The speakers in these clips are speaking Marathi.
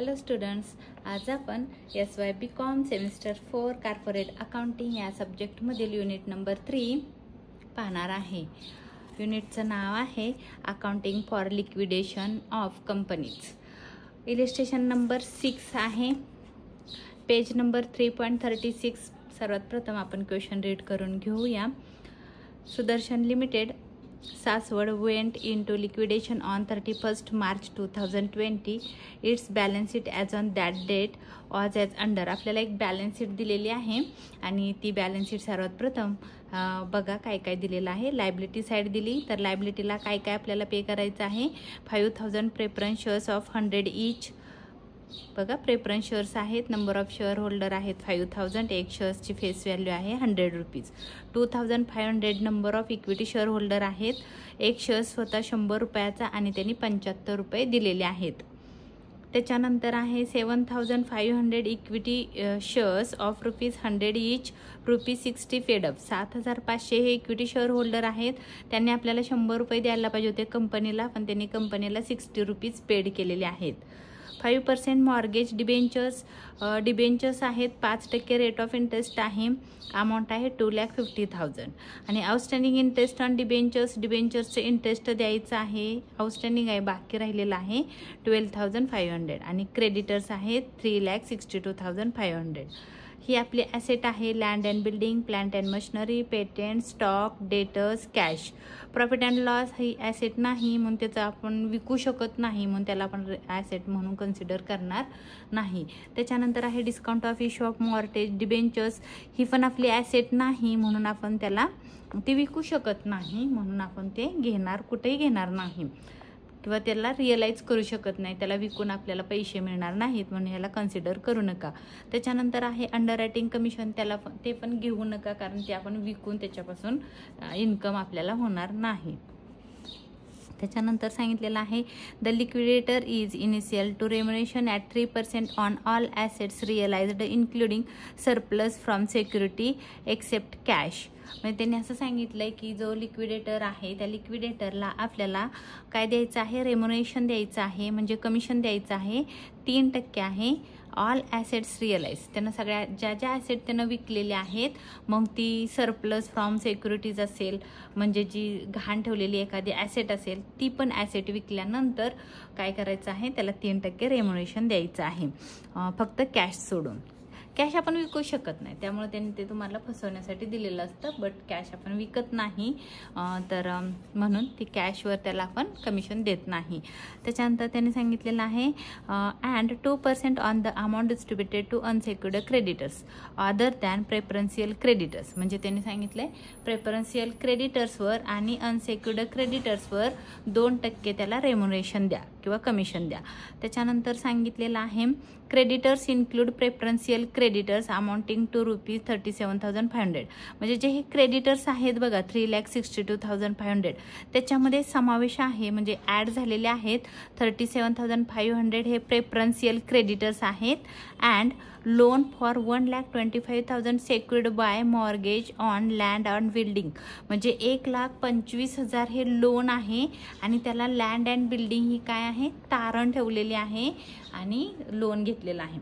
हॅलो स्टुडंट्स, आज आपण SYBCom सेमिस्टर 4 कॉर्पोरेट अकाउंटिंग या सब्जेक्टमधील युनिट नंबर 3 पाहणार आहे. युनिटचं नाव आहे accounting for liquidation of companies. Illustration number 6 आहे. Page number 3.36. सर्वात प्रथम आपण क्वेश्चन रीड करून घेऊया. Sudarshan limited Saswad went into liquidation on 31st March 2020. Its balance sheet as on that date was as under. आपल्याला एक बॅलन्स शीट दिलेली आहे आणि ती बॅलन्स शीट सर्वात प्रथम बघा काय काय दिलेलं आहे. लायबिलिटी साईड दिली तर लायबिलिटीला काय काय आपल्याला पे करायचं आहे. 5000 प्रेफरन्स शेअर्स ऑफ 100 ईच. बघा प्रेफरन्स शेअर्स आहेत. नंबर ऑफ शेअर होल्डर आहेत 5000. एक शेअर्सची फेस व्हॅल्यू आहे 100 rupees. 2500 number of equity share holder आहेत. एक शेअर स्वतः 100 रुपयाचा आणि त्यांनी 75 रुपये दिलेले आहेत. त्याच्यानंतर आहे 7500 equity shares of ₹100 each. ₹60 paid up. 7500 हे इक्विटी शेअर होल्डर आहेत. त्यांनी आपल्याला 100 रुपये द्यायला पाहिजे होते कंपनीला, पण त्यांनी कंपनीला 60 रुपीज पेड केलेले आहेत. 5% मॉर्गेज डिबेंचर्स आहेत. 5% रेट ऑफ इंटरेस्ट आहे. अमाऊंट आहे 2,50,000 आणि आउटस्टँडिंग इंटरेस्ट ऑन डिबेंचर्सचे इंटरेस्ट द्यायचं आहे. आउटस्टँडिंग आहे, बाकी राहिलेलं आहे 12,500 आणि क्रेडिटर्स आहेत 3,62,500. ही आपली ॲसेट आहे. Land and building, plant and machinery, patent, stock, debtors, cash. Profit and loss ही ॲसेट नाही म्हणून त्याचा आपण विकू शकत नाही, म्हणून त्याला आपण ॲसेट म्हणून कन्सिडर करणार नाही. त्याच्यानंतर आहे discount of issue of mortgage debentures. ही पण आपली ॲसेट नाही म्हणून आपण त्याला ती विकू शकत नाही, म्हणून आपण ते कुठेही घेणार नाही किंवा त्याला रिअलाइज करू शकत नाही. त्याला विकून आपल्याला पैसे मिळणार नाहीत म्हणून याला कन्सिडर करू नका. त्याच्यानंतर आहे अंडररायटिंग कमिशन. ते पण घेऊ नका, कारण ते आपण विकून त्याच्यापासून इन्कम आपल्याला होणार नाही. त्याच्यानंतर सांगितलेलं आहे the liquidator is initial to remuneration at 3% on all assets realized including surplus from security except cash. म्हणजे त्यांनी असं सांगितलं आहे की जो लिक्विडेटर आहे त्या लिक्विडेटरला आपल्याला काय द्यायचं आहे, रेम्युनेशन द्यायचं आहे, म्हणजे कमिशन द्यायचं आहे. 3% आहे. ऑल ॲसेट्स रिअलाइज, त्यांना सगळ्या ज्या ॲसेट त्यांना विकलेल्या आहेत, मग ती सरप्लस फ्रॉम सिक्युरिटीज असेल, म्हणजे जी घाण ठेवलेली एखादी ॲसेट असेल, ती पण ॲसेट विकल्यानंतर काय करायचं आहे, त्याला 3% रेम्युनेशन द्यायचं आहे, फक्त कॅश सोडून. कॅश आपण विकू शकत नाही, त्यामुळे त्यांनी ते तुम्हाला फसवण्यासाठी दिलेलं असतं. बट कॅश आपण विकत नाही, तर म्हणून ती कॅशवर त्याला आपण कमिशन देत नाही. त्याच्यानंतर त्यांनी सांगितलेलं आहे and 2% on the amount distributed to unsecured creditors other than preferential creditors. म्हणजे त्यांनी सांगितलं प्रेफरन्शियल क्रेडिटर्सवर आणि अनसेक्युर्ड क्रेडिटर्सवर 2% त्याला रेम्युनेशन द्या किंवा कमिशन द्या. त्याच्यानंतर सांगितलेलं आहे creditors include preferential creditors amounting to ₹37,500. म्हणजे जे हे क्रेडिटर्स आहेत बघा 3,62,500, त्याच्यामध्ये समावेश आहे, म्हणजे ॲड झालेले आहेत. 37,500 हे प्रेफरन्शियल क्रेडिटर्स आहेत. And loan for 1,25,000 secured by mortgage on land and building. म्हणजे 1,25,000 हे लोन आहे आणि त्याला लँड अँड बिल्डिंग ही काय आहे, तारण ठेवलेली आहे आणि लोन घेतलेलं आहे.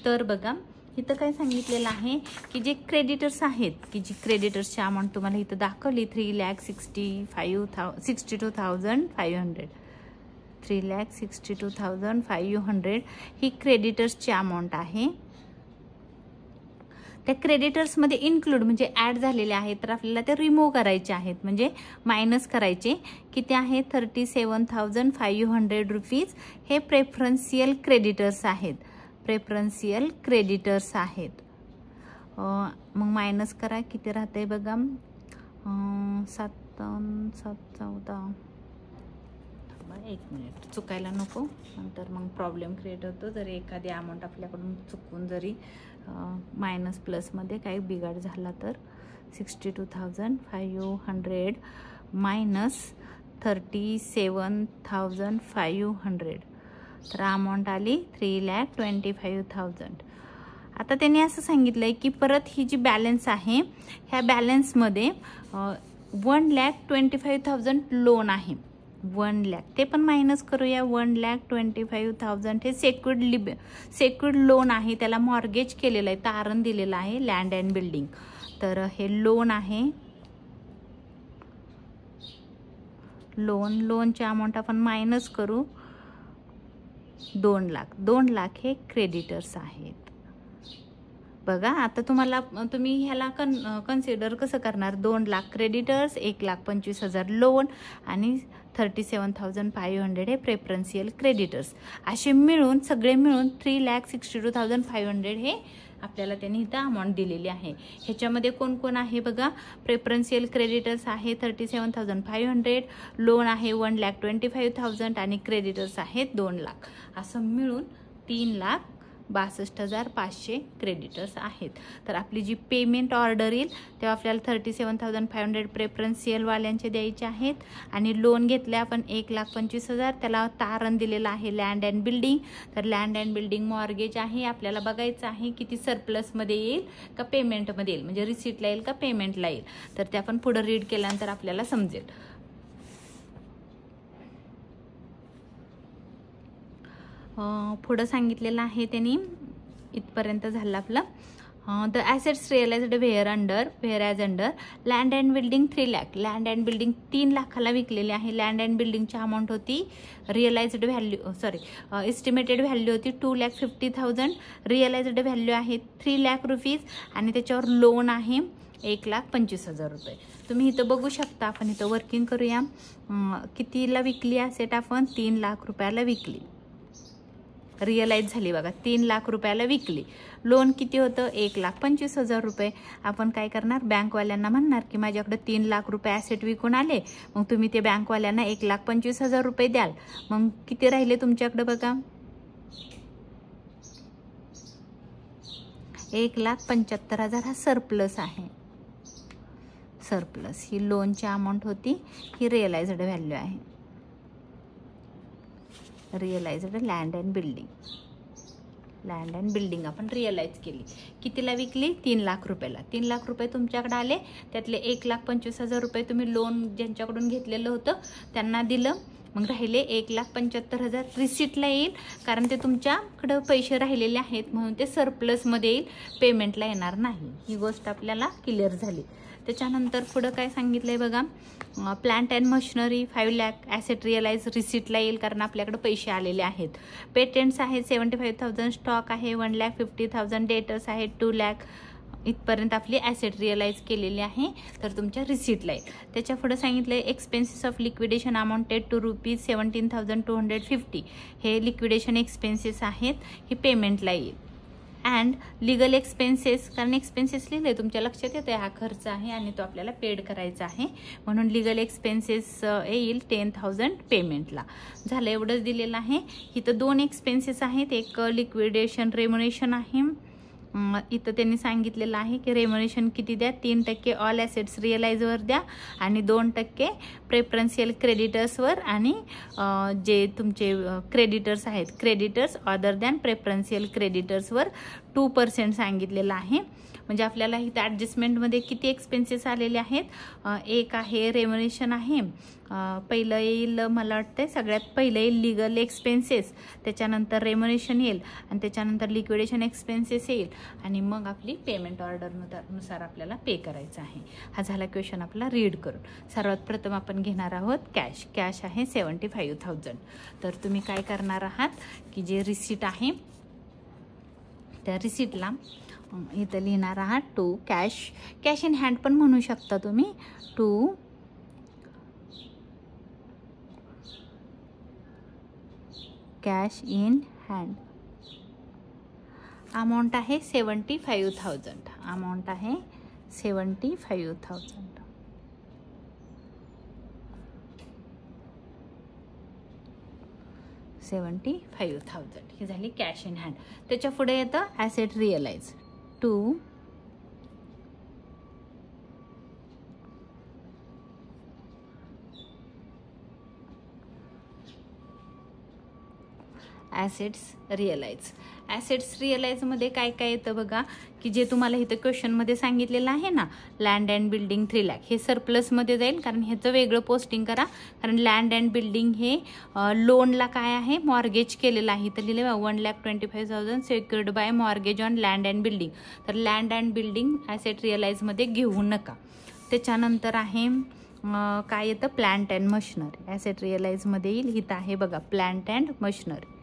तर बघा इथं काय सांगितलेलं आहे की जे क्रेडिटर्स आहेत, की जी क्रेडिटर्सची अमाऊंट तुम्हाला इथं दाखवली 3,62,500. 3,62,500 ही क्रेडिटर्सची अमाऊंट आहे. त्या क्रेडिटर्समध्ये इन्क्लूड म्हणजे ॲड झालेले आहेत, तर आपल्याला ते रिमूव्ह करायचे आहेत, म्हणजे मायनस करायचे. किती आहे 37,500 रुपीज हे प्रेफरन्शियल क्रेडिटर्स आहेत. प्रेफरन्शियल क्रेडिटर्स आहेत. मग मायनस करा, किती राहते बघा 7,14. एक मिनिट, चुकायला नको, नंतर मग प्रॉब्लेम क्रिएट होतो. जरी एखादी अमाऊंट आपल्याकडून चुकून जरी मायनस प्लसमध्ये काही बिघाड झाला तर 62,500 मायनस 37,500, तर अमाऊंट आली 3,25,000. आता त्यांनी असं सांगितलंय की परत ही जी बॅलन्स आहे ह्या बॅलन्समध्ये 1,25,000 लोन आहे. 1 लाख, ते पण मायनस करूया. 1,25,000 हे सेक्युर्ड लोन आहे, त्याला मॉर्गेज केलेलं आहे, तारण दिलेलं आहे, लँड अँड बिल्डिंग. तर हे लोन आहे. लोनचे अमाऊंट आपण मायनस करू. 2 लाख. 2 लाख हे क्रेडिटर्स आहेत. बघा आता तुम्ही ह्याला कन्सिडर कसं करणार. 2 लाख क्रेडिटर्स, 1,25,000 लोन आणि 37,500 हे प्रेफरन्शियल क्रेडिटर्स. असे मिळून सगळे मिळून 3,62,500 हे आपल्याला त्यांनी इथं अमाऊंट दिलेली आहे. ह्याच्यामध्ये कोण कोण आहे बघा. प्रेफरन्शियल क्रेडिटर्स आहे 37,500, लोन आहे 1,25,000 आणि क्रेडिटर्स आहेत 2 लाख. असं मिळून 3,62,500 क्रेडिटर्स आहेत. तर आपली जी पेमेंट ऑर्डर येईल तेव्हा आपल्याला 37,500 प्रेफरन्शियल वाल्यांचे द्यायचे आहेत आणि लोन घेतले आपण 1,25,000, त्याला तारण दिलेलं आहे लँड अँड बिल्डिंग. तर लँड अँड बिल्डिंग मॉर्गेज आहे, आपल्याला बघायचं आहे किती सरप्लसमध्ये येईल का पेमेंटमध्ये येईल, म्हणजे रिसिटला येईल का पेमेंटला येईल. तर ते आपण पुढे रीड केल्यानंतर आपल्याला समजेल. पुढं सांगितलेलं आहे त्यांनी, इथपर्यंत झालं आपलं. The assets realised where as under land and building 3 lakh. Land and building 3 लाखाला विकलेली आहे. लँड अँड बिल्डिंगची अमाऊंट होती रिअलाइज्ड व्हॅल्यू एस्टिमेटेड व्हॅल्यू होती 2,50,000. रिअलाइज्ड व्हॅल्यू आहे 3 लाख रुपीज आणि त्याच्यावर लोन आहे 1,25,000 रुपये. तुम्ही इथं बघू शकता. आपण इथं वर्किंग करूया. कितीला विकली ॲसेट आपण. 3 लाख रुपयाला विकली. रिअलाइज झाली बघा, 3 लाख रुपयाला विकली. लोन किती होतं 1,25,000 रुपये. आपण काय करणार, बँकवाल्यांना म्हणणार की माझ्याकडे 3 लाख रुपये ॲसेट विकून आले, मग तुम्ही ते बँकवाल्यांना 1,25,000 रुपये द्याल. मग किती राहिले तुमच्याकडे बघा 1,75,000 हा सरप्लस आहे. सरप्लस ही लोनची अमाऊंट होती, ही रिअलाइज्ड व्हॅल्यू आहे. रिअलाइज्ड लँड अँड बिल्डिंग आपण रिअलाइज केली. कितीला विकली 3 लाख रुपयाला. 3 लाख रुपये तुमच्याकडे आले, त्यातले 1,25,000 रुपये तुम्ही लोन ज्यांच्याकडून घेतलेलं होतं त्यांना दिलं. मग राहिले 1,75,000 रिसिटला येईल, कारण ते तुमच्याकडं पैसे राहिलेले आहेत म्हणून ते सरप्लसमध्ये येईल, पेमेंटला येणार नाही. ही गोष्ट आपल्याला क्लिअर झाली. त्याच्यानंतर पुढं काय सांगितलंय बघा. Plant and machinery 5 lakh asset realize रिसिटला येईल, कारण आपल्याकडे पैसे आलेले आहेत. पेटेंट्स आहेत 75,000, स्टॉक आहे 1,50,000, डेटर्स आहेत 2 लाख. इथपर्यंत आपली ॲसेट रिअलाइज केलेली आहे, तर तुमच्या रिसिटला येईल. त्याच्या पुढे सांगितलंय expenses of liquidation amounted to ₹17,250. हे लिक्विडेशन एक्सपेन्सेस आहेत, हे पेमेंटला येईल. अँड लिगल एक्सपेन्सेस, कारण एक्सपेन्सेस लिहिले तुमच्या लक्षात येते हा खर्च आहे आणि तो आपल्याला पेड करायचा आहे, म्हणून लिगल एक्सपेन्सेस येईल 10,000 पेमेंटला. झालं, एवढंच दिलेलं आहे. इथं 2 एक्सपेन्सेस आहेत. एक लिक्विडेशन रेम्युनेशन आहे. इथं त्यांनी सांगितलेलं आहे की रेम्युनेशन किती द्या, 3% ऑल ॲसेट्स रिअलाइजवर द्या आणि 2% प्रेफरन्शियल क्रेडिटर्सवर आणि जे तुमचे क्रेडिटर्स आहेत क्रेडिटर्स अदर दॅन प्रेफरन्शियल क्रेडिटर्सवर 2% सांगितलेलं आहे. म्हणजे आपल्याला इथं ॲडजस्टमेंटमध्ये किती एक्सपेन्सेस आलेले आहेत. एक आहे रेम्युनेशन आहे, पहिलं येईल मला वाटतं सगळ्यात पहिलं येईल लिगल एक्सपेन्सेस, त्याच्यानंतर रेम्युनेशन येईल आणि त्याच्यानंतर लिक्विडेशन एक्सपेन्सेस येईल आणि मग आपली पेमेंट ऑर्डरनुसार आपल्याला पे करायचं आहे. हा झाला क्वेश्चन आपला रीड करून. सर्वात प्रथम आपण घेणार आहोत कॅश आहे 75,000. तर तुम्ही काय करणार आहात की जे रिसीट आहे त्या रिसीटला इथं लिहिणार आहात टू कॅश इन हँड पण म्हणू शकता तुम्ही. To cash in hand amount आहे 75,000. अमाऊंट आहे 75,000. ही झाली कॅश इन हँड. त्याच्या पुढे येतं asset realize. To assets realize. Assets रिअलाइजमध्ये काय काय येतं बघा, की जे तुम्हाला इथं क्वेश्चनमध्ये सांगितलेलं आहे ना, लँड अँड बिल्डिंग 3 लाख, हे सरप्लसमध्ये जाईल, कारण ह्याचं वेगळं पोस्टिंग करा. कारण लँड अँड बिल्डिंग हे लोनला काय आहे, मॉर्गेज केलेलं आहे. इथं लिहिलं 1,25,000 secured by mortgage on land and building. तर लँड अँड बिल्डिंग ॲसेट रिअलाइजमध्ये घेऊ नका. त्याच्यानंतर आहे काय येतं, प्लांट अँड मशिनरी. ॲसेट रिअलाइजमध्ये येईल, इथं आहे बघा plant and machinery.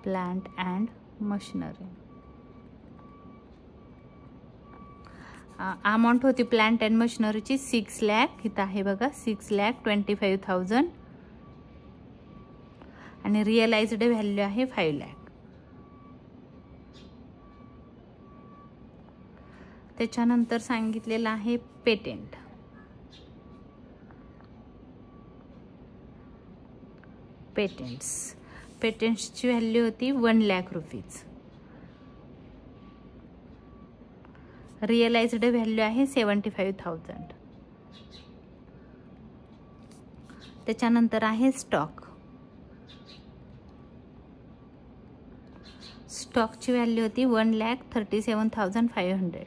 Plant and machinery amount होती प्लांट अँड मशिनरीची 6 लाख. इथं आहे बघा 6,25,000 आणि रिअलाइज्ड व्हॅल्यू आहे 5 लाख. त्याच्यानंतर सांगितलेलं आहे पेटेंट. पेटेंट्सची व्हॅल्यू होती 1 लाख रुपीज. रिअलाइज्ड व्हॅल्यू आहे 75,000. त्याच्यानंतर आहे स्टॉकची व्हॅल्यू होती 1,37,500.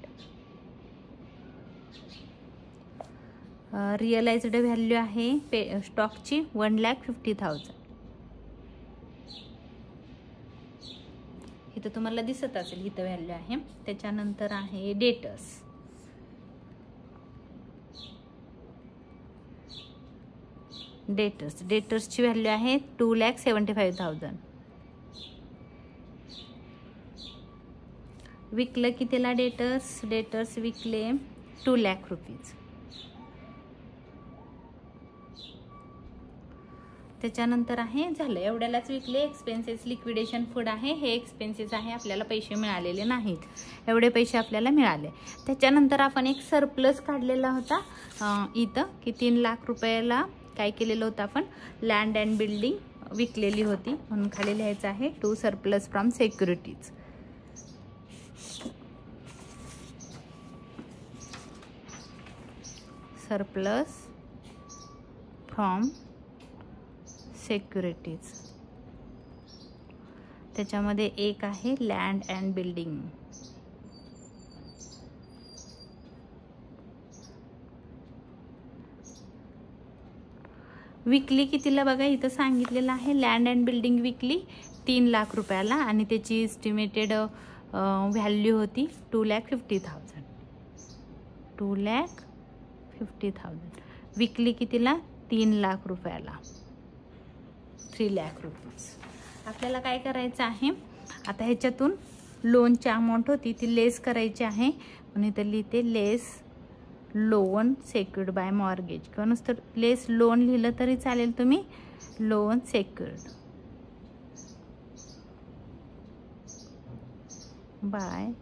रिअलाइज्ड व्हॅल्यू आहे स्टॉकची 1,50,000. इथं तुम्हाला दिसत असेल, इथं व्हॅल्यू आहे. त्याच्यानंतर आहे डेटर्सची व्हॅल्यू आहे 2,75,000. विकलं कितीला डेटर्स विकले 2 लाख रुपीज. त्याच्यानंतर आहे झालं, एवढ्यालाच विकले. एक्सपेन्सेस लिक्विडेशन फूड आहे, हे एक्सपेन्सेस आहे, आपल्याला पैसे मिळालेले नाहीत, एवढे पैसे आपल्याला मिळाले. त्याच्यानंतर आपण एक सरप्लस काढलेला होता इथं, की 3 लाख रुपयाला काय केलेलं होतं आपण, लँड अँड बिल्डिंग विकलेली होती, म्हणून खाली लिहायचं आहे to surplus from securities. Surplus from securities. त्याच्यामध्ये एक आहे लँड अँड बिल्डिंग. विकली कितीला बघा, इथं सांगितलेलं आहे लँड अँड बिल्डिंग विकली 3 लाख रुपयाला आणि त्याची एस्टिमेटेड व्हॅल्यू होती 2,50,000. 2,50,000 विकली कितीला, 3 लाख रुपयाला, 3 लाख रुपीज. आपल्याला काय करायचं आहे, आता ह्याच्यातून लोनची अमाऊंट होती ती लेस करायची आहे, म्हणून इथं लिहिते लेस लोन सेक्युर्ड बाय मॉर्गेज, किंवा नुसतं लेस लोन लिहिलं तरी चालेल तुम्ही, लोन सेक्युर्ड बाय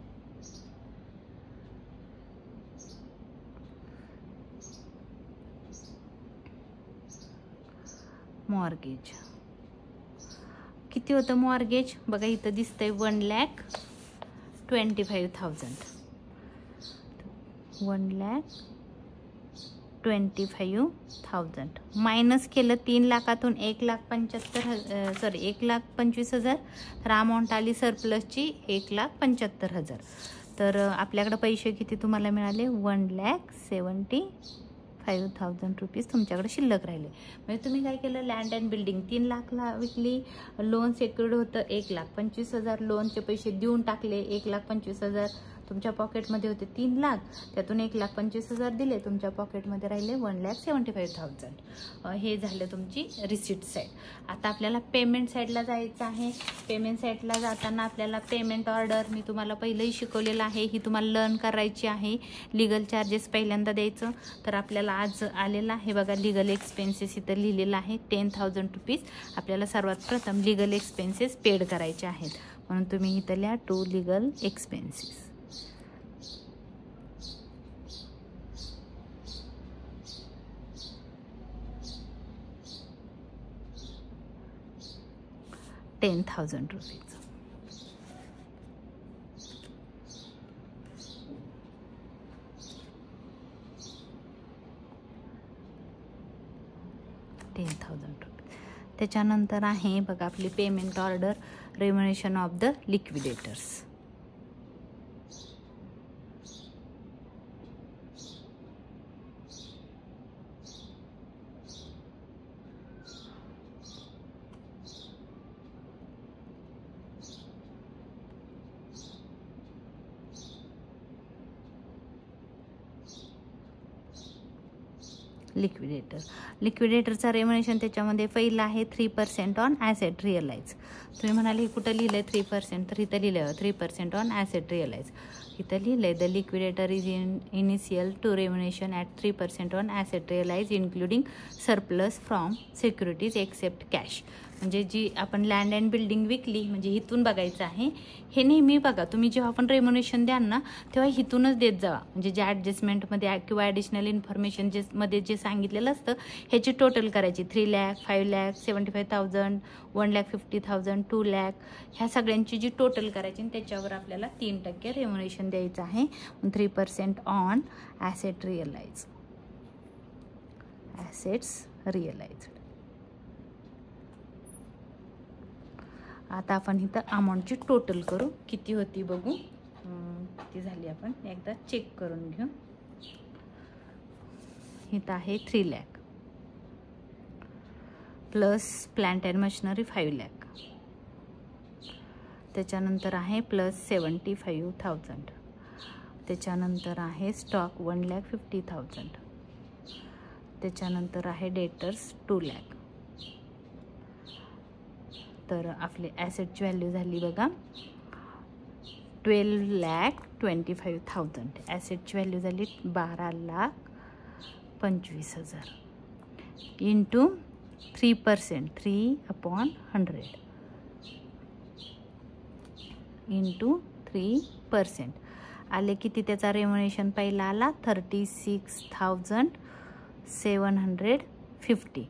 मॉर्गेज. किती होतं मॉर्गेज बघा, इथं दिसतंय 1,25,000. 1,25,000 मायनस केलं 3 लाखातून 1,25,000, तर अमाऊंट आली सरप्लसची 1,75,000. तर आपल्याकडे पैसे किती तुम्हाला मिळाले, 1,75,000 रुपीज तुमच्याकडे शिल्लक राहिले. म्हणजे तुम्ही काय केलं, लँड अँड बिल्डिंग 3 लाखला विकली, लोन सेक्युर्ड होतं 1,25,000, लोनचे पैसे देऊन टाकले 1,25,000, तुमच्या पॉकेटमध्ये होते 3 लाख, त्यातून 1,25,000 दिले, तुमच्या पॉकेटमध्ये राहिले 1,75,000. हे झालं तुमची रिसिट साईड. आता आपल्याला पेमेंट साईडला जायचं आहे. पेमेंट साईडला जाताना आपल्याला पेमेंट ऑर्डर मी तुम्हाला पहिलंही शिकवलेलं आहे, ही तुम्हाला लर्न करायची आहे. लिगल चार्जेस पहिल्यांदा द्यायचं, तर आपल्याला आज आलेलं आहे बघा लिगल एक्सपेन्सेस, इथं लिहिलेलं आहे 10,000 रुपीज. आपल्याला सर्वात प्रथम लिगल एक्सपेन्सेस पेड करायचे आहेत, म्हणून तुम्ही इथं लिहा टू लिगल एक्सपेन्सेस. ₹10,000. ₹10,000. त्याच्यानंतर आहे बघा आपली payment order, remuneration of the liquidators. लिक्विडेटरचा रेम्युनरेशन त्याच्यामध्ये पहिला आहे 3% ऑन ॲसेट रिअलाइज. तुम्ही म्हणाले कुठं लिहिलं आहे 3%, तर इथं लिहिलं 3% ऑन ॲसेट रिअलाइज. इथं लिहिलं आहे the liquidator is initial to remuneration at 3% on asset realise including surplus from securities except cash. म्हणजे जी आपण लँड अँड बिल्डिंग विकली म्हणजे इथून बघायचं आहे. हे नेहमी बघा, तुम्ही जेव्हा आपण रेम्युनरेशन द्याल ना तेव्हा इथूनच देत जावा. म्हणजे जे ॲडजस्टमेंटमध्ये किंवा ॲडिशनल इन्फॉर्मेशन मध्ये जे सांगितलेलं असतं ह्याची टोटल करायची. 3 लाख, 5 लाख, 75,000, 1,50,000, 2 लाख, ह्या सगळ्यांची जी टोटल करायची त्याच्यावर आपल्याला 3% रेम्युनरेशन द्यायचं आहे. 3% on asset realise, assets realise. आता आपण इथं अमाऊंटची टोटल करू, किती होती बघू, किती झाली आपण एकदा चेक करून घेऊ. इथं आहे 3 lakh plus plant and machinery 5 lakh, त्याच्यानंतर आहे प्लस 75,000, त्याच्यानंतर आहे स्टॉक 1,50,000, त्याच्यानंतर आहे डेटर्स 2 लाख. तर आपले ॲसेटची व्हॅल्यू झाली बघा 12,25,000. ॲसेटची व्हॅल्यू झाली 12,25,000 इंटू 3%, 3/100 इंटू 3% आले किती. त्याचा रेम्युनरेशन पहिला आला 36,750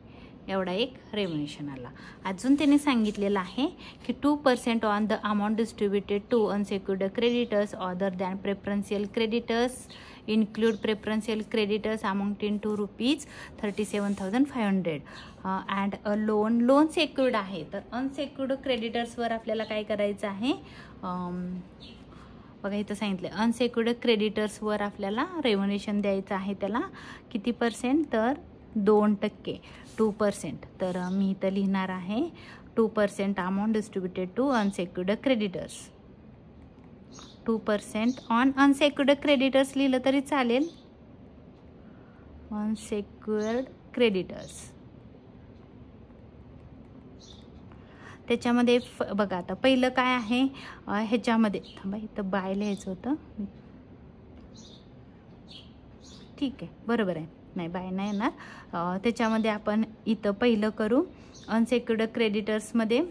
एवढा एक रेम्युनरेशन आला. अजून त्याने सांगितलेलं आहे की 2% on the amount distributed to unsecured creditors other than preferential creditors include preferential creditors amounting to ₹37,500 and a loan secured आहे. तर अनसेक्युर्ड क्रेडिटर्सवर आपल्याला काय करायचं आहे बघा, इथं सांगितलं अनसेक्युर्ड क्रेडिटर्सवर आपल्याला रेम्युनरेशन द्यायचं आहे. त्याला किती पर्सेंट, तर 2%, 2%. तर मी इथं लिहिणार आहे 2% amount distributed to unsecured creditors. 2% on unsecured creditors लिहिलं तरी चालेल. अनसेक्युर्ड क्रेडिटर्स त्याच्यामध्ये बघा आता पहिलं काय आहे ह्याच्यामध्ये, थांबा इथं बाय लिहायचं होतं, ठीक आहे बरोबर आहे, नाही बाय नाही येणार. त्याच्यामध्ये आपण इथं पहिलं करू अनसेक्युर्ड क्रेडिटर्समध्ये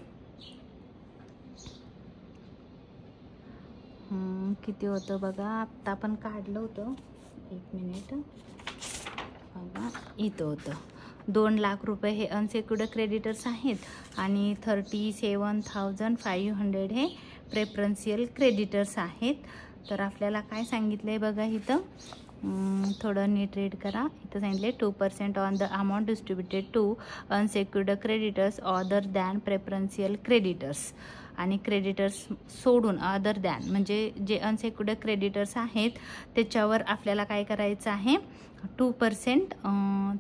किती होतं बघा, आत्ता आपण काढलं होतं, 1 मिनिट बघा, इथं होतं 2 लाख रुपये हे अनसेक्युर्ड क्रेडिटर्स आहेत आणि 37,500 हे प्रेफरन्शियल क्रेडिटर्स आहेत. तर आपल्याला काय सांगितलं आहे बघा इथं, थोडं नीट रीड करा. इथं सांगितले 2% on the amount distributed to unsecured creditors other than preferential creditors, आणि क्रेडिटर्स सोडून अदर दॅन म्हणजे जे अनसेक्युर्ड क्रेडिटर्स आहेत त्याच्यावर आपल्याला काय करायचं आहे 2%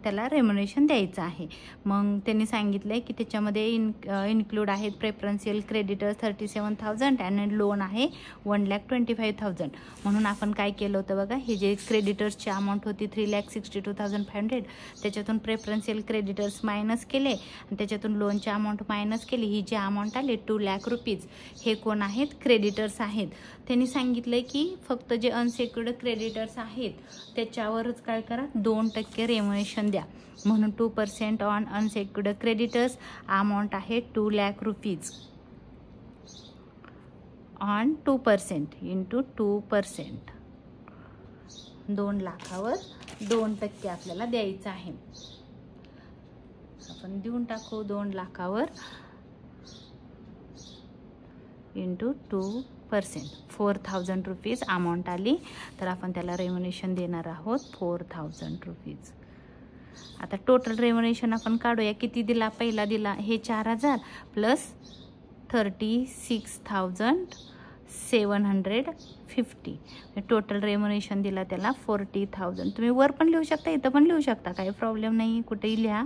त्याला रेम्युनरेशन द्यायचं आहे. मग त्यांनी सांगितलं आहे की त्याच्यामध्ये इन्क्लूड आहेत प्रेफरन्शियल क्रेडिटर्स 37,000 आणि लोन आहे 1,25,000. म्हणून आपण काय केलं होतं बघा, हे जे क्रेडिटर्सची अमाऊंट होती 3,62,500 त्याच्यातून प्रेफरन्शियल क्रेडिटर्स मायनस केले आणि त्याच्यातून लोनची अमाऊंट मायनस केली. ही जी अमाऊंट आली 2 लाख रुपीज हे कोण आहेत, क्रेडिटर्स आहेत. त्यांनी सांगितलं की फक्त जे अनसेक्युर्ड क्रेडिटर्स आहेत त्याच्यावरच काय करा 2% रेम्युनरेशन द्या. म्हणून 2% ऑन अनसेक्युर्ड क्रेडिटर्स अमाऊंट आहे 2 लाख रुपीज ऑन 2% इंटू 2%, 2 लाखावर 2% आपल्याला द्यायचं आहे. आपण देऊन टाकू 2 लाखावर इंटू 2%, 4,000 रुपीज अमाऊंट आली. तर आपण त्याला रेम्युनरेशन देणार आहोत 4,000 रुपीज. आता टोटल रेम्युनरेशन आपण काढूया. किती दिला? पहिला दिला हे 4000 प्लस 36,750. टोटल रेम्युनरेशन दिला त्याला 40,000. तुम्ही वर पण लिहू शकता, इथं पण लिहू शकता, काही प्रॉब्लेम नाही, कुठेही लिहा.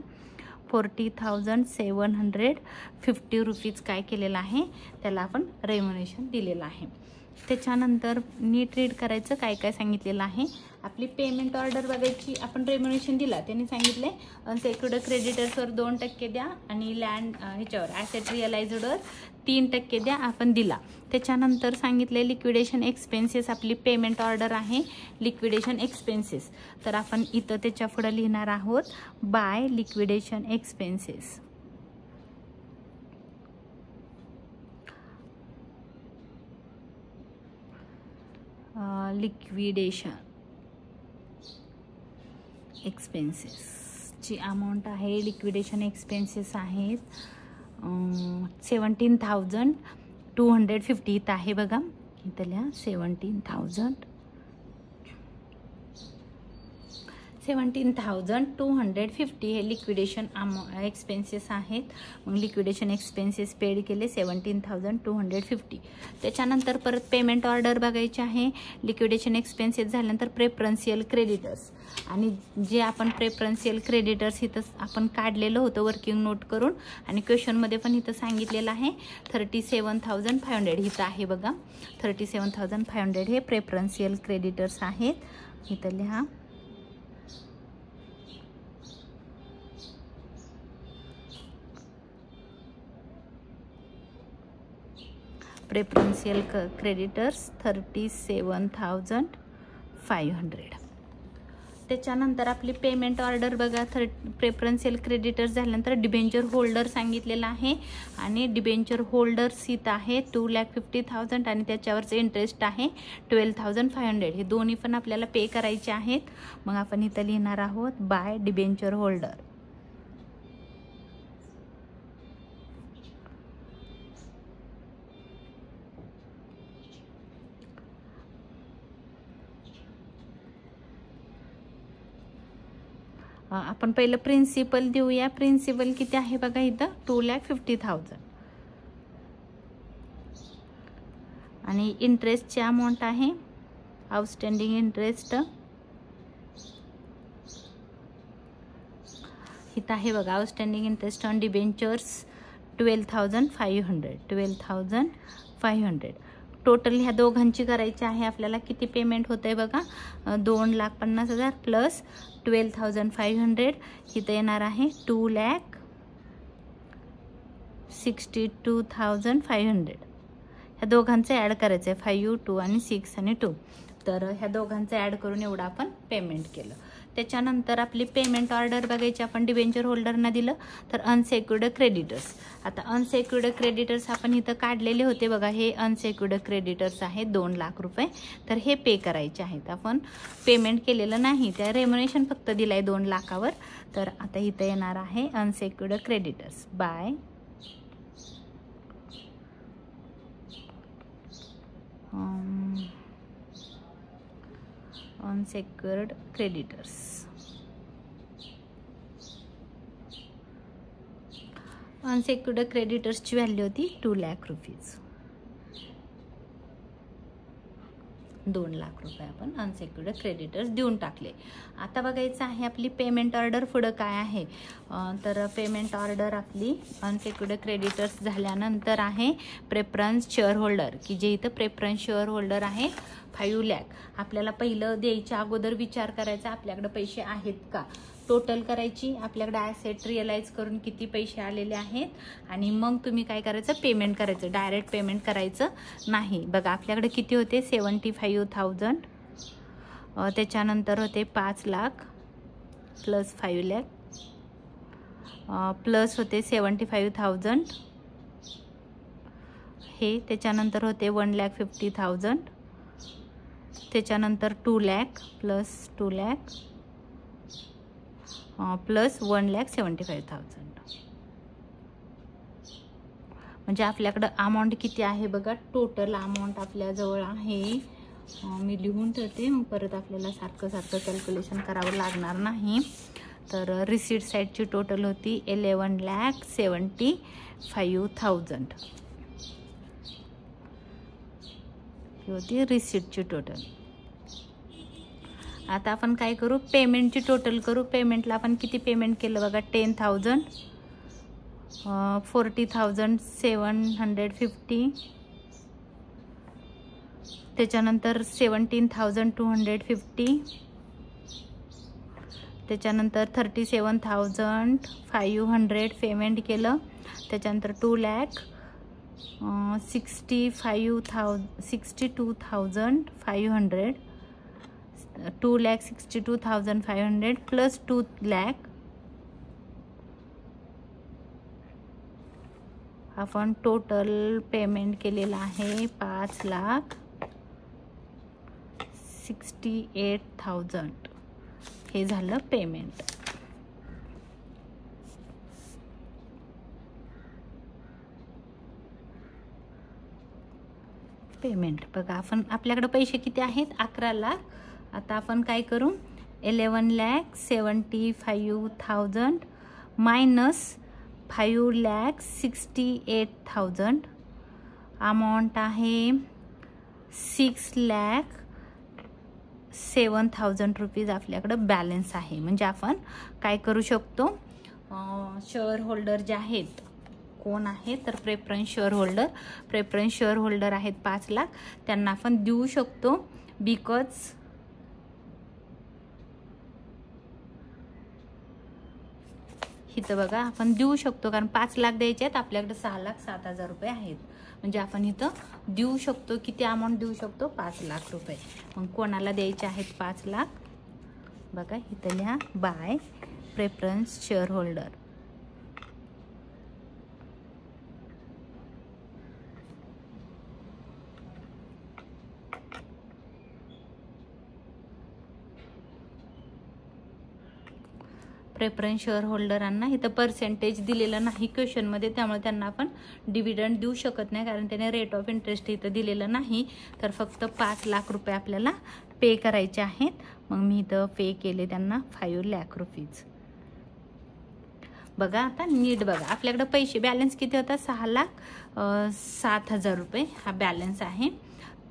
40,750 रुपीज काय केलेलं आहे, त्याला आपण रेम्युनरेशन दिलेलं आहे. त्याच्यानंतर नीट रीड करायचं काय काय सांगितलेलं आहे. आपली पेमेंट ऑर्डर बघायची. आपण रेम्युनरेशन दिला, त्यांनी सांगितले अनसेक्युर्ड क्रेडिटर्सवर 2% द्या आणि लँड ह्याच्यावर ॲसेट रिअलाइज्डवर 3% द्या, आपण दिला. त्याच्यानंतर सांगितले लिक्विडेशन एक्सपेन्सेस. आपली पेमेंट ऑर्डर आहे लिक्विडेशन एक्सपेन्सेस, तर आपण इथं त्याच्या पुढे लिहिणार आहोत बाय लिक्विडेशन एक्सपेन्सेस. लिक्विडेशन एक्सपेन्सेसची अमाऊंट आहे, लिक्विडेशन एक्सपेन्सेस आहेत 17,250. इथं आहे बघा, इथल्या 17,250 हे लिक्विडेशन एक्सपेन्सेस आहेत. मग लिक्विडेशन एक्सपेन्सेस पेड केले 17,250. त्याच्यानंतर परत पेमेंट ऑर्डर बघायची आहे. लिक्विडेशन एक्सपेन्सेस झाल्यानंतर प्रेफरन्शियल क्रेडिटर्स, आणि जे आपण प्रेफरन्शियल क्रेडिटर्स इथं आपण काढलेलं होतं वर्किंग नोट करून, आणि क्वेश्चनमध्ये पण इथं सांगितलेलं आहे 37,500. इथं आहे बघा 37,500 हे प्रेफरन्शियल क्रेडिटर्स आहेत. इथं लिहा. Preferential creditors 37,500. त्याच्यानंतर आपली पेमेंट ऑर्डर बघा. प्रेफरन्शियल क्रेडिटर्स झाल्यानंतर डिबेंचर होल्डर सांगितलेला आहे, आणि डिबेंचर होल्डर्स इथं आहे 2,50,000 आणि त्याच्यावरचं इंटरेस्ट आहे 12,500. हे दोन्ही पण आपल्याला पे करायचे आहेत. मग आपण इथं लिहिणार आहोत बाय डिबेंचर होल्डर. आपण पहिलं प्रिन्सिपल देऊया. प्रिन्सिपल किती आहे बघा इथं 2,50,000, आणि इंटरेस्टची अमाऊंट आहे आउटस्टँडिंग इंटरेस्ट इथं आहे बघा. Outstanding interest on debentures 12,500. Total ह्या दोघांची करायची आहे आपल्याला. किती पेमेंट होत आहे बघा 2,50,000 प्लस 12,500. इथं येणार आहे 2,62,500. ह्या दोघांचं ॲड करायचं आहे 5, 2 आणि 6 आणि 2. तर ह्या दोघांचं ॲड करून एवढं आपण पेमेंट केलं. त्याच्यानंतर आपली पेमेंट ऑर्डर बघायची. आपण डिबेंचर होल्डरना दिलं तर अनसेक्युर्ड क्रेडिटर्स. आता अनसेक्युर्ड क्रेडिटर्स आपण इथं काढलेले होते बघा. हे अनसेक्युर्ड क्रेडिटर्स आहेत 2 लाख रुपये, तर हे पे करायचे आहेत. आपण पेमेंट केलेलं नाही, त्या रेम्युनरेशन फक्त दिलं आहे 2 लाखावर. तर आता इथं येणार आहे अनसेक्युर्ड क्रेडिटर्स बाय अनसेक्युर्ड क्रेडिटर्स. अनसेक्युर्ड क्रेडिटर्सची व्हॅल्यू होती 2 लाख रुपीज. 2 लाख रुपये आपण अनसेक्युर्ड क्रेडिटर्स देऊन टाकले. आता बघायचं आहे आपली पेमेंट ऑर्डर पुढं काय आहे. तर पेमेंट ऑर्डर आपली अनसेक्युर्ड क्रेडिटर्स झाल्यानंतर आहे प्रेफरन्स शेअर होल्डर, की जे इथं प्रेफरन्स शेअर होल्डर आहे 5 लाख. आपल्याला पहिलं द्यायच्या अगोदर विचार करायचा आपल्याकडे पैसे आहेत का, टोटल करायची आपल्याकडे ॲसेट रिअलाइज करून किती पैसे आलेले आहेत, आणि मग तुम्ही काय करायचं पेमेंट करायचं. डायरेक्ट पेमेंट करायचं नाही. बघा आपल्याकडे किती होते 75,000. त्याच्यानंतर होते 5 लाख प्लस 5 लाख प्लस होते 75,000 हे. त्याच्यानंतर होते 1,50,000. त्याच्यानंतर 2 लाख प्लस 2 लाख प्लस 1,75,000. म्हणजे आपल्याकडं अमाऊंट किती आहे बघा. टोटल अमाऊंट आपल्याजवळ आहे, मी लिहून ठेवते मग परत आपल्याला सारखं कॅल्क्युलेशन करावं लागणार नाही. तर रिसीट साईडची टोटल होती 11,75,000 ही होती रिसीटची टोटल. आता आपण काय करू, पेमेंटची टोटल करू. पेमेंटला आपण किती पेमेंट केलं बघा, 10,000, 40,750, त्याच्यानंतर 17,250, त्याच्यानंतर 37,500 पेमेंट केलं, त्याच्यानंतर 2,62,500 2,62,500 प्लस 2 लाख आपण टोटल पेमेंट केलेलं आहे 5,68,000 हे झालं पेमेंट. बघा आपण आपल्याकडे पैसे किती आहेत, 11 लाख. आता आपण काय करू, 11,75,000 मायनस 5,68,000 अमाऊंट आहे 6,07,000 रुपीज आपल्याकडे बॅलन्स आहे. म्हणजे आपण काय करू शकतो, शेअर होल्डर जे आहेत कोण आहे तर प्रेफरन्स शेअर होल्डर आहेत 5 लाख, त्यांना आपण देऊ शकतो. बिकॉज इथं बघा आपण देऊ शकतो, कारण 5 लाख द्यायचे आहेत, आपल्याकडे 6,07,000 रुपये आहेत. म्हणजे आपण इथं देऊ शकतो. किती अमाऊंट देऊ शकतो, 5 लाख रुपये. मग कोणाला द्यायचे आहेत 5 लाख बघा इथं लिहा, by preference share holder. Preference share होल्डरांना इथं पर्सेंटेज दिलेलं नाही क्वेश्चनमध्ये, त्यामुळे त्यांना आपण डिव्हिडंड देऊ शकत नाही, कारण त्याने रेट ऑफ इंटरेस्ट इथं दिलेलं नाही. तर फक्त 5 लाख रुपये आपल्याला पे करायचे आहेत. मग मी इथं पे केले त्यांना 5 लाख रुपीज. बघा आता नीट बघा, आपल्याकडे पैसे बॅलन्स किती होता, 6,07,000 रुपये हा बॅलन्स आहे.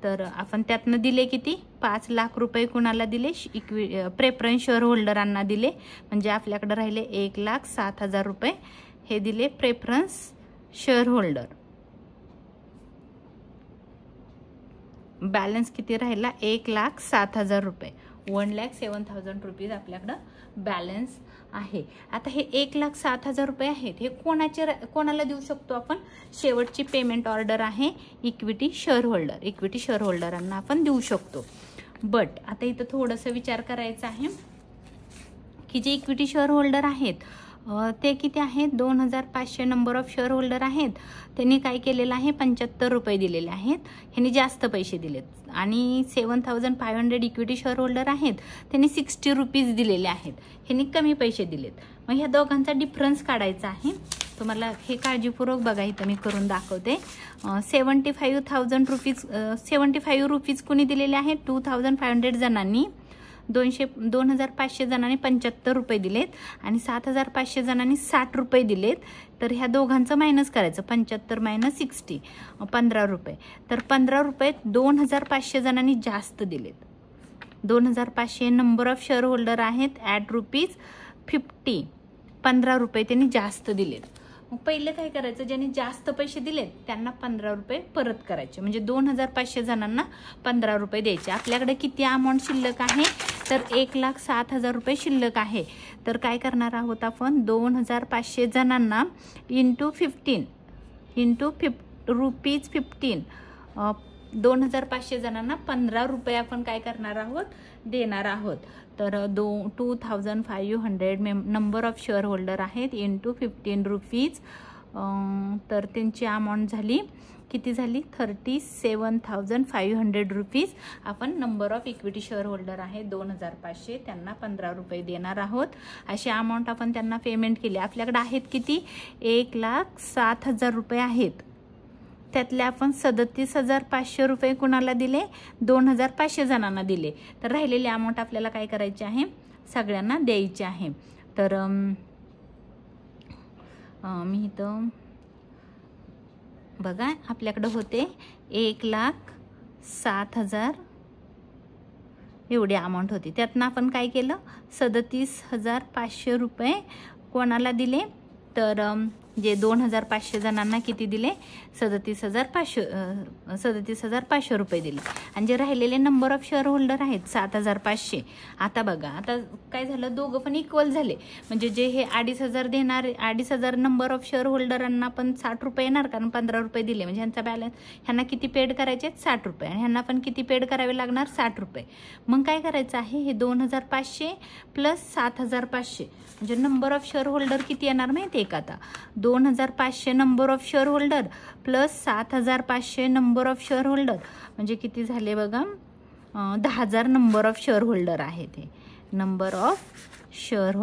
तर आपण त्यातनं दिले किती, 5 लाख रुपये कुणाला दिले, प्रेफरन्स शेअर होल्डरांना दिले. म्हणजे आपल्याकडे राहिले 1,07,000 रुपये हे दिले प्रेफरन्स शेअर होल्डर. बॅलन्स किती राहिला, 1,07,000 रुपये, 1,07,000 रुपीज आपल्याकडं बॅलन्स आहे. आता हे 1,07,000 रुपये आहेत, हे कोणाला देऊ शकतो आपण, शेवटची पेमेंट ऑर्डर आहे इक्विटी शेअर होल्डरांना आपण देऊ शकतो. बट आता इथं थोडंसं विचार करायचा आहे की जे इक्विटी शेअर होल्डर आहेत ते किती आहेत, 2,500 नंबर ऑफ शेअर होल्डर आहेत. त्यांनी काय केलेलं आहे, 75 रुपये दिलेले आहेत, ह्यांनी जास्त पैसे दिलेत. आणि 7,500 इक्विटी शेअर होल्डर आहेत, त्यांनी 60 रुपीज दिलेले आहेत, ह्यांनी कमी पैसे दिलेत. मग ह्या दोघांचा डिफरन्स काढायचा आहे. तुम्हाला हे काळजीपूर्वक बघा, इथं मी करून दाखवते. 75 रुपीज कोणी दिलेले आहेत, 2,500 जणांनी, 2,500 जणांनी 75 रुपये दिलेत आणि 7,500 जणांनी 60 रुपये दिलेत. तर ह्या दोघांचं मायनस करायचं, 75 मायनस 60 15 रुपये. तर 15 रुपये 2,500 जणांनी जास्त दिलेत. 2,500 नंबर ऑफ शेअर होल्डर आहेत, ॲट ₹50 15 रुपये त्यांनी जास्त दिलेत. मग पहिले काय करायचं, ज्यांनी जास्त पैसे दिलेत त्यांना 15 रुपये परत करायचे. म्हणजे 2,500 जणांना 15 रुपये द्यायचे. आपल्याकडे किती अमाऊंट शिल्लक आहे, तर 1,07,000 रुपये शिल्लक आहे. तर काय करणार आहोत आपण, 2,500 जणांना इंटू 15 रुपीज 15, 2,500 जणांना 15 रुपये आपण काय करणार आहोत, देणार आहोत. तर 2,500 नंबर ऑफ शेअर होल्डर आहेत इंटू 15 रुपीज. तर त्यांची अमाऊंट झाली किती झाली, 37,500 रुपीज. आपण number of equity share holder आहे 2,500, त्यांना 15 रुपये देणार आहोत. अशी अमाऊंट आपण त्यांना पेमेंट केली. आपल्याकडे आहेत किती, 1,07,000 रुपये आहेत. त्यातले आपण 37,500 रुपये कुणाला दिले, 2,500 जणांना दिले. तर राहिलेली अमाऊंट आपल्याला काय करायची आहे, सगळ्यांना द्यायची आहे. तर मी इथं बघा आपल्याकडे होते 1,07,000 एवढी अमाऊंट होती. त्यातनं आपण काय केलं 37,500 रुपये कोणाला दिले, तर जे 2,500 जणांना किती दिले 37,500 रुपये दिले. आणि जे राहिलेले नंबर ऑफ शेअर होल्डर आहेत 7,500. आता बघा आता काय झालं, दोघं पण इक्वल झाले. म्हणजे जे हे 2,500 देणार 2,500 नंबर ऑफ शेअर होल्डरांना पण 60 रुपये येणार, कारण 15 रुपये दिले. म्हणजे ह्यांचा बॅलन्स ह्यांना किती पेड करायचे 60 रुपये आणि ह्यांना पण किती पेड करावे लागणार 60 रुपये. मग काय करायचं आहे, हे 2,500 प्लस 7,500 म्हणजे नंबर ऑफ शेअर होल्डर किती येणार माहिती आहे का. आता 2,500 number of share holder plus 7,500 number of share holder म्हणजे किती झाले बघा 10,000 नंबर ऑफ शेअर होल्डर आहे. ते नंबर ऑफ शेअर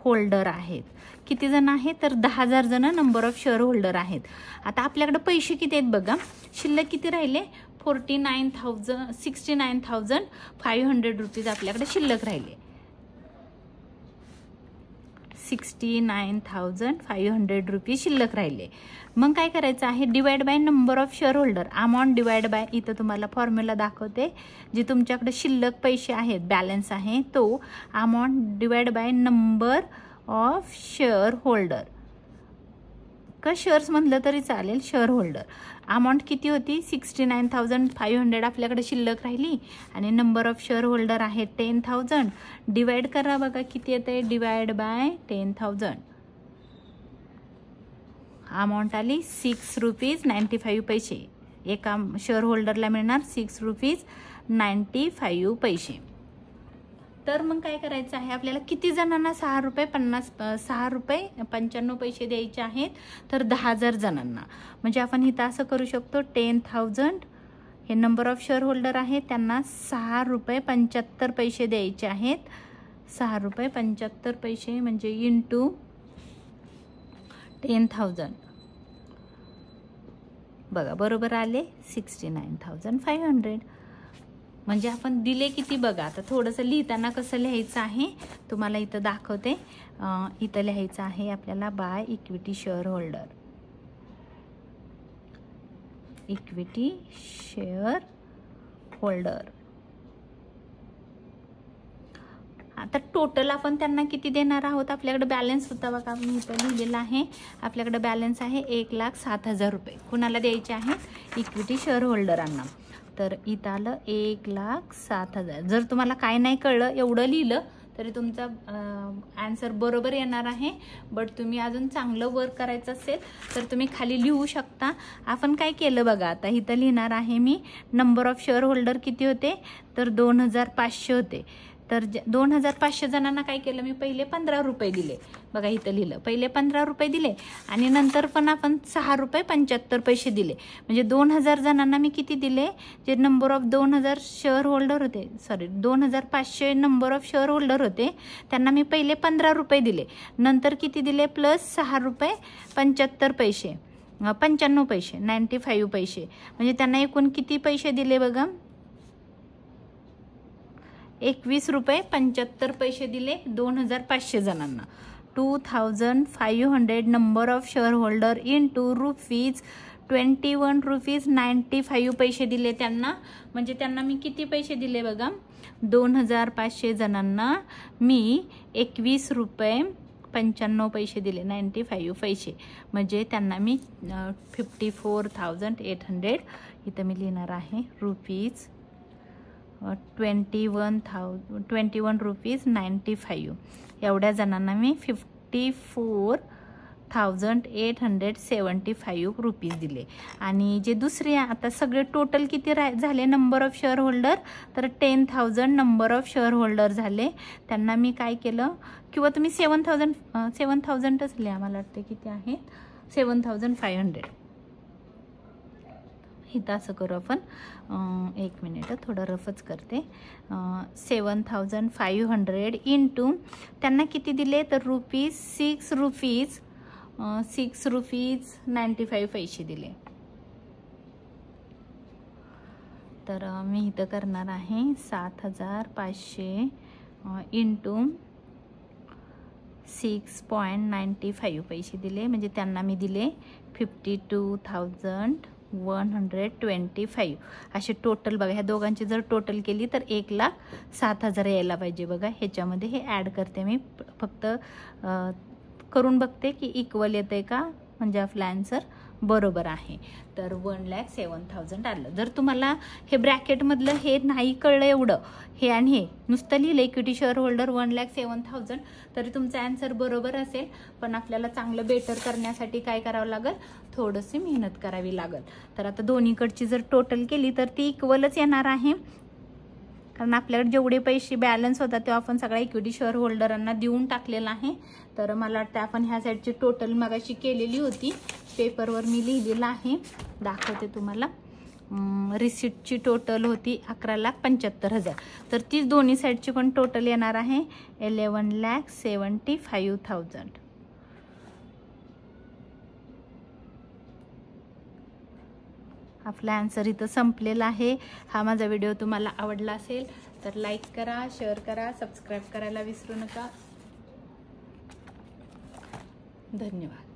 होल्डर आहेत. किती जण आहेत तर 10,000 जण नंबर ऑफ शेअर होल्डर आहेत. आता आपल्याकडे पैसे किती आहेत बघा, शिल्लक किती राहिले 69,500 रुपीज आपल्याकडे शिल्लक राहिले. 69,500 रुपीज शिल्लक राहिले. मग काय करायचं आहे, divide by number of share holder, amount divide by, इथं तुम्हाला फॉर्म्युला दाखवते, जे तुमच्याकडे शिल्लक पैसे आहेत बॅलन्स आहे तो amount divide by number of share holder, का शेअर्स म्हणलं तरी चालेल, शेअर होल्डर. अमाऊंट किती होती 69,500 आपल्याकडे शिल्लक राहिली आणि नंबर ऑफ शेअर होल्डर आहे 10,000. डिवाइड करा बघा किती येते, डिवाइड बाय 10,000 अमाऊंट आली 6 रुपीज 95 पैसे. एका शेअर होल्डरला मिळणार 6 रुपीज 95 पैसे. तर मग काय करायचं आहे आपल्याला, किती जणांना 6 रुपये 95 पैसे द्यायचे आहेत तर 10,000 जणांना. म्हणजे आपण इथं असं करू शकतो 10,000 हे नंबर ऑफ शेअर होल्डर आहे, त्यांना 6 रुपये 75 पैसे द्यायचे आहेत. 6 रुपये 75 पैसे म्हणजे इंटू 10,000 बघा बरोबर आले 69,500. म्हणजे आपण दिले किती बघा. आता थोडंसं लिहिताना कसं लिहायचं आहे तुम्हाला इथं दाखवते. इथं लिहायचं आहे आपल्याला by equity share holder, equity share holder. आता टोटल आपण त्यांना किती देणार आहोत, आपल्याकडे बॅलन्स होता बघा मी इथं लिहिलेला आहे, आपल्याकडे बॅलन्स आहे 1,07,000 रुपये कुणाला द्यायचे आहेत इक्विटी शेअर होल्डरांना. तर इथं आलं 1,07,000. जर तुम्हाला काय नाही कळलं एवढं लिहिलं तरी तुमचा आन्सर बरोबर येणार आहे. बट तुम्ही अजून चांगलं वर्क करायचं असेल तर तुम्ही खाली लिहू शकता. आपण काय केलं बघा, आता इथं लिहिणार आहे मी नंबर ऑफ शेअर होल्डर किती होते तर 2,500 होते. तर 2,500 जणांना काय केलं मी, पहिले 15 रुपये दिले बघा, इथं लिहिलं पहिले 15 रुपये दिले आणि नंतर पण आपण 6 रुपये 75 पैसे दिले. म्हणजे 2,000 जणांना मी किती दिले, जे नंबर ऑफ 2,000 शेअर होल्डर होते, 2,500 नंबर ऑफ शेअर होल्डर होते त्यांना मी पहिले 15 रुपये दिले, नंतर किती दिले प्लस 6 रुपये 75 पैसे 95 पैसे 95 पैसे. म्हणजे त्यांना एकूण किती पैसे दिले बघा 21 रुपये 75 पैसे दिले 2,500 जणांना. 2,500 number of share holder into rupees 21 rupees 95 पैसे दिले त्यांना. म्हणजे त्यांना मी किती पैसे दिले बघा 2,500 जणांना मी 21 रुपये 95 पैसे दिले 95 पैसे. म्हणजे त्यांना मी 54,800 इथं मी लिहिणार आहे रुपीज 21 रुपीज 95 एवढ्या जणांना मी 54,875 रुपीज दिले. आणि जे दुसरे आता सगळे टोटल किती झाले नंबर ऑफ शेअर होल्डर तर 10,000 नंबर ऑफ शेअर होल्डर झाले. त्यांना मी काय केलं, किंवा तुम्ही 7,000च लिहा, मला वाटते किती आहे 7,500. इथं असं करू आपण, एक मिनिट थोडं रफच करते. 7,500 इंटू त्यांना किती दिले तर रुपीज 6 रुपीज 95 पैसे दिले. तर मी इथं करणार आहे 7,500 इंटू 6.95 पैसे दिले, म्हणजे त्यांना मी दिले 52,125 असे टोटल. बघा ह्या दोघांची जर टोटल केली तर 1,07,000 यायला पाहिजे. बघा ह्याच्यामध्ये हे ॲड करते मी, फक्त करून बघते की इक्वल येते का, म्हणजे आपला आन्सर बरोबर आहे. तर 1,07,000 आलं. जर तुम्हाला हे ब्रॅकेटमधलं हे नाही कळलं एवढं, हे आणि हे नुसतं लिहिलं इक्विटी शेअर होल्डर 1,07,000, तरी तुमचा आन्सर बरोबर असेल. पण आपल्याला चांगलं बेटर करण्यासाठी काय करावं लागेल, थोडीशी मेहनत करावी लागेल. तर आता दोन्हीकडची जर टोटल केली तर ती इक्वलच येणार आहे, कारण आपल्याकडे जेवढे पैसे बॅलन्स होतात तेव्हा आपण सगळ्या इक्विटी शेअर होल्डरांना देऊन टाकलेला आहे. तर मला वाटतं आपण ह्या साईडची टोटल मगाशी केलेली होती, पेपरवर मी लिहिलेलं आहे, दाखवते तुम्हाला. रिसिप्टची टोटल होती 11,75,000. तर तीच दोन्ही साईडची पण टोटल येणार आहे 11,75,000. आपला आन्सर इथं संपलेला आहे. हा माझा व्हिडिओ तुम्हाला आवडला असेल तर लाईक करा, शेअर करा, सबस्क्राईब करायला विसरू नका. धन्यवाद.